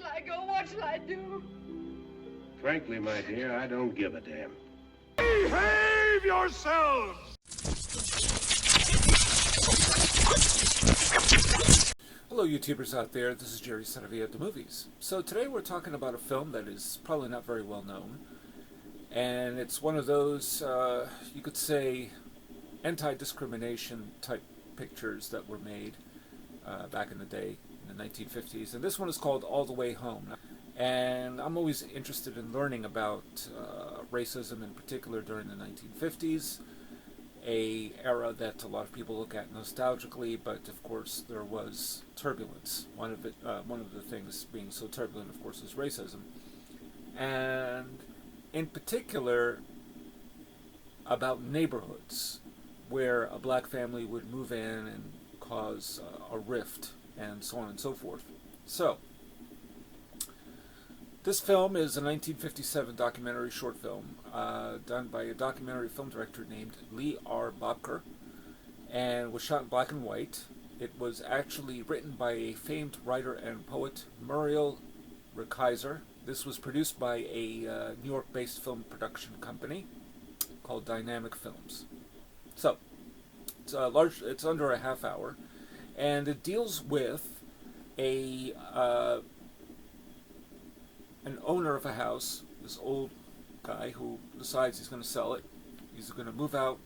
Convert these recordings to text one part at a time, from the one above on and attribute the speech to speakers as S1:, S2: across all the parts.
S1: shall I go? What shall I do?
S2: Frankly, my dear, I don't give a damn.
S3: Behave yourselves!
S4: Hello YouTubers out there, this is Jerry Saravia at the movies. So today we're talking about a film that is probably not very well known, and it's one of those, you could say, anti-discrimination type pictures that were made back in the day, in the 1950s, and this one is called All the Way Home. And I'm always interested in learning about racism in particular during the 1950s, a era that a lot of people look at nostalgically, but of course there was turbulence. One of the things being so turbulent, of course, is racism, and in particular about neighborhoods where a black family would move in and cause a rift, and so on and so forth. So this film is a 1957 documentary short film done by a documentary film director named Lee R. Bobker, and was shot in black and white. It was actually written by a famed writer and poet, Muriel Rukeyser. This was produced by a New York-based film production company called Dynamic Films. So it's under a half hour, and it deals with an owner of a house, this old guy who decides he's going to sell it. He's going to move out,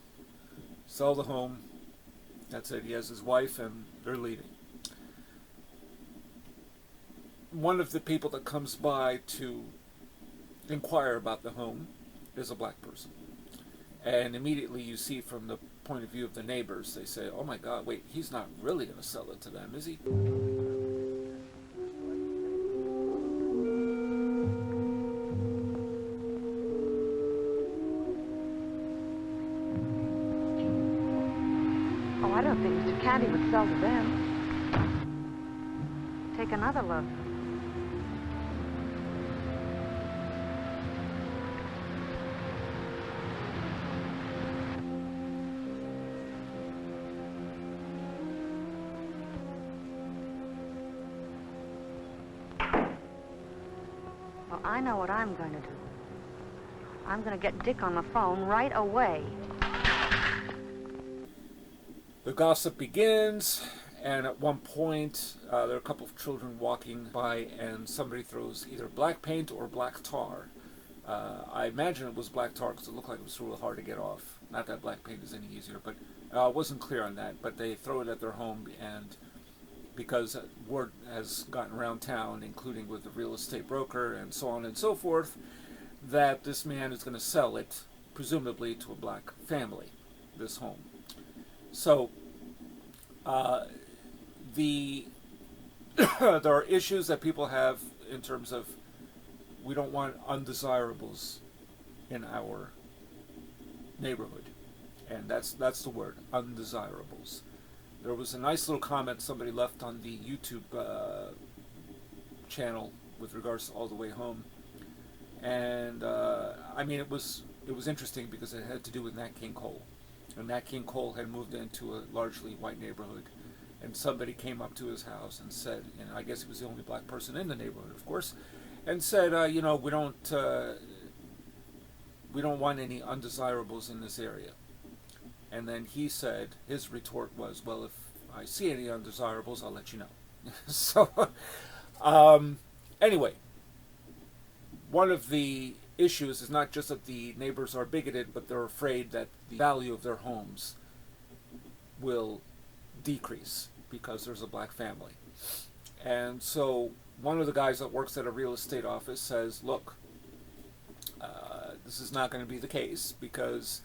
S4: sell the home. That's it. He has his wife and they're leaving. One of the people that comes by to inquire about the home is a black person. And immediately you see from the point of view of the neighbors, they say, oh my God, wait, he's not really going to sell it to them, is he?
S5: I don't think Mr. Candy would sell to them. Take another look. Well, I know what I'm going to do. I'm going to get Dick on the phone right away.
S4: The gossip begins, and at one point there are a couple of children walking by, and somebody throws either black paint or black tar. I imagine it was black tar because it looked like it was real hard to get off. Not that black paint is any easier, but I wasn't clear on that. But they throw it at their home, and because word has gotten around town, including with the real estate broker and so on and so forth, that this man is going to sell it, presumably to a black family, this home. So, there are issues that people have in terms of we don't want undesirables in our neighborhood, and that's the word, undesirables. There was a nice little comment somebody left on the YouTube channel with regards to All the Way Home, and I mean it was interesting because it had to do with Nat King Cole. And Nat King Cole had moved into a largely white neighborhood, and somebody came up to his house and said, and I guess he was the only black person in the neighborhood, of course, and said, we don't want any undesirables in this area. And then he said, his retort was, well, if I see any undesirables, I'll let you know. So, anyway, one of the issues is not just that the neighbors are bigoted, but they're afraid that the value of their homes will decrease because there's a black family. And so one of the guys that works at a real estate office says, look, this is not going to be the case because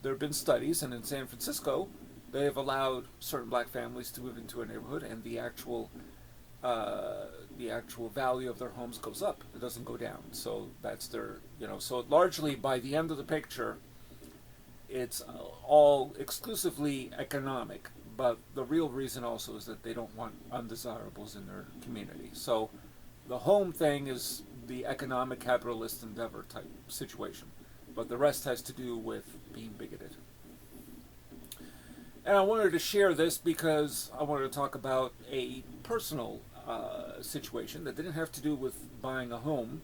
S4: there have been studies, and in San Francisco they have allowed certain black families to move into a neighborhood, and the actual value of their homes goes up. It doesn't go down. So that's their, so largely by the end of the picture, it's all exclusively economic. But the real reason also is that they don't want undesirables in their community. So the home thing is the economic capitalist endeavor type situation. But the rest has to do with being bigoted. And I wanted to share this because I wanted to talk about a personal situation that didn't have to do with buying a home,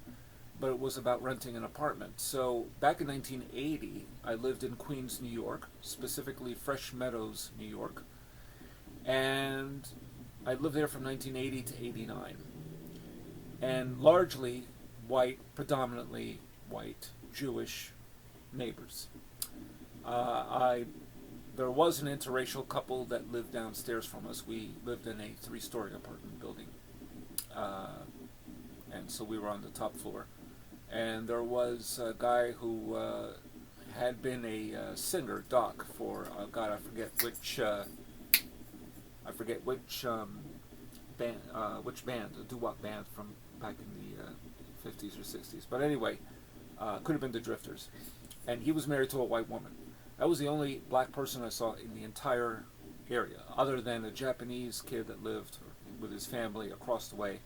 S4: but it was about renting an apartment. So back in 1980, I lived in Queens, New York, specifically Fresh Meadows, New York, and I lived there from 1980 to 89, and largely white, predominantly white, Jewish neighbors. There was an interracial couple that lived downstairs from us. We lived in a 3-story apartment building, and so we were on the top floor. And there was a guy who had been a singer, doc, for God, I forget band, a doo-wop band from back in the 50s or 60s. But anyway, could have been the Drifters. And he was married to a white woman. That was the only black person I saw in the entire area, other than a Japanese kid that lived with his family across the way.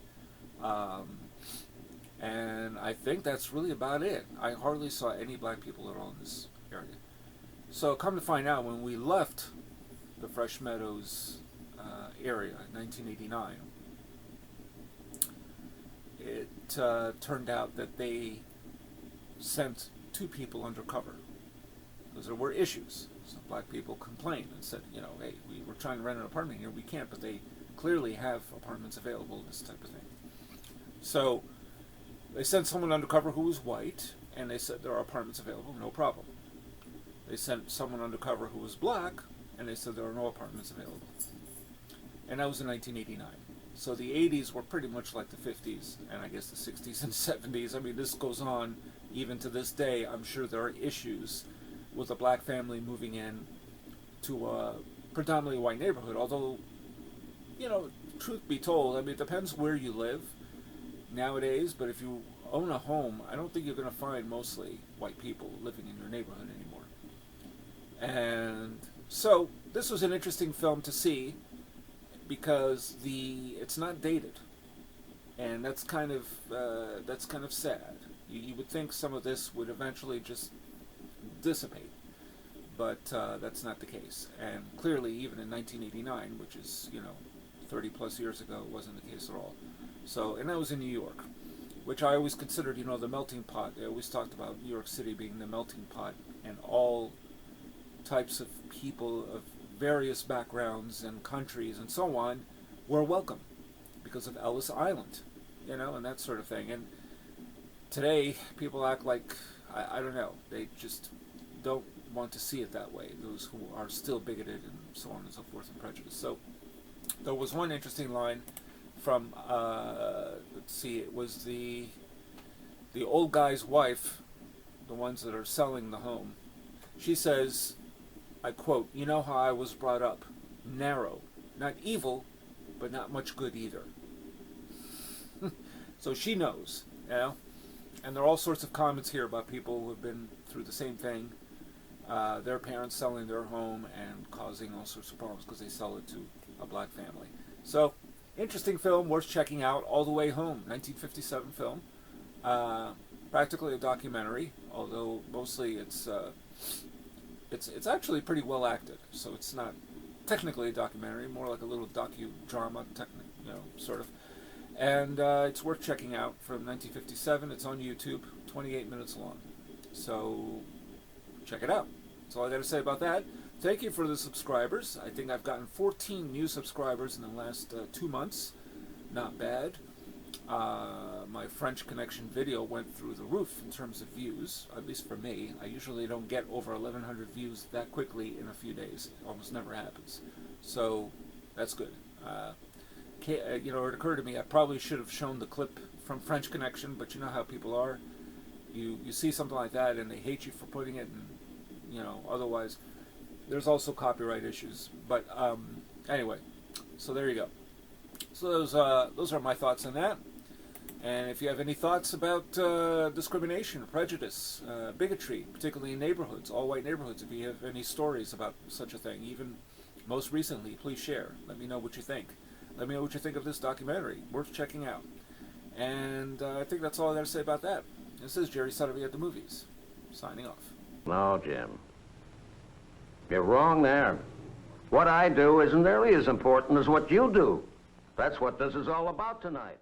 S4: And I think that's really about it. I hardly saw any black people at all in this area. So come to find out, when we left the Fresh Meadows area in 1989, it turned out that they sent 2 people undercover because there were issues. Some black people complained and said, you know, hey, we were trying to rent an apartment here, we can't, but they clearly have apartments available, this type of thing. So they sent someone undercover who was white, and they said there are apartments available, no problem. They sent someone undercover who was black, and they said there are no apartments available. And that was in 1989. So the 80s were pretty much like the 50s, and I guess the 60s and 70s. I mean, this goes on even to this day. I'm sure there are issues with a black family moving in to a predominantly white neighborhood. Although, you know, truth be told, I mean, it depends where you live nowadays, but if you own a home, I don't think you're going to find mostly white people living in your neighborhood anymore. And so this was an interesting film to see because it's not dated, and that's kind of sad. You would think some of this would eventually just dissipate, but that's not the case. And clearly, even in 1989, which is 30 plus years ago, it wasn't the case at all. So, and that was in New York, which I always considered, the melting pot. They always talked about New York City being the melting pot, and all types of people of various backgrounds and countries and so on were welcome because of Ellis Island, and that sort of thing. And today, people act like, I don't know, they just don't want to see it that way, those who are still bigoted and so on and so forth and prejudiced. So there was one interesting line from, let's see, it was the old guy's wife, the ones that are selling the home. She says, I quote, "You know how I was brought up, narrow, not evil, but not much good either." So she knows, and there are all sorts of comments here about people who have been through the same thing, their parents selling their home and causing all sorts of problems because they sell it to a black family. So, interesting film, worth checking out. All the Way Home, 1957 film. Practically a documentary, although mostly it's actually pretty well acted. So it's not technically a documentary, more like a little docu-drama, sort of. And it's worth checking out, from 1957. It's on YouTube, 28 minutes long. So check it out. That's all I got to say about that. Thank you for the subscribers. I think I've gotten 14 new subscribers in the last 2 months. Not bad. My French Connection video went through the roof in terms of views, at least for me. I usually don't get over 1,100 views that quickly in a few days. It almost never happens. So that's good. It occurred to me I probably should have shown the clip from French Connection, but you know how people are. You see something like that and they hate you for putting it, and otherwise there's also copyright issues. But anyway, so there you go. So those are my thoughts on that. And if you have any thoughts about discrimination, prejudice, bigotry, particularly in neighborhoods, all white neighborhoods, if you have any stories about such a thing, even most recently, please share. Let me know what you think. Let me know what you think of this documentary. Worth checking out. And I think that's all I got to say about that. This is Jerry Saravia at the Movies, signing off.
S6: No, Jim. You're wrong there. What I do isn't nearly as important as what you do. That's what this is all about tonight.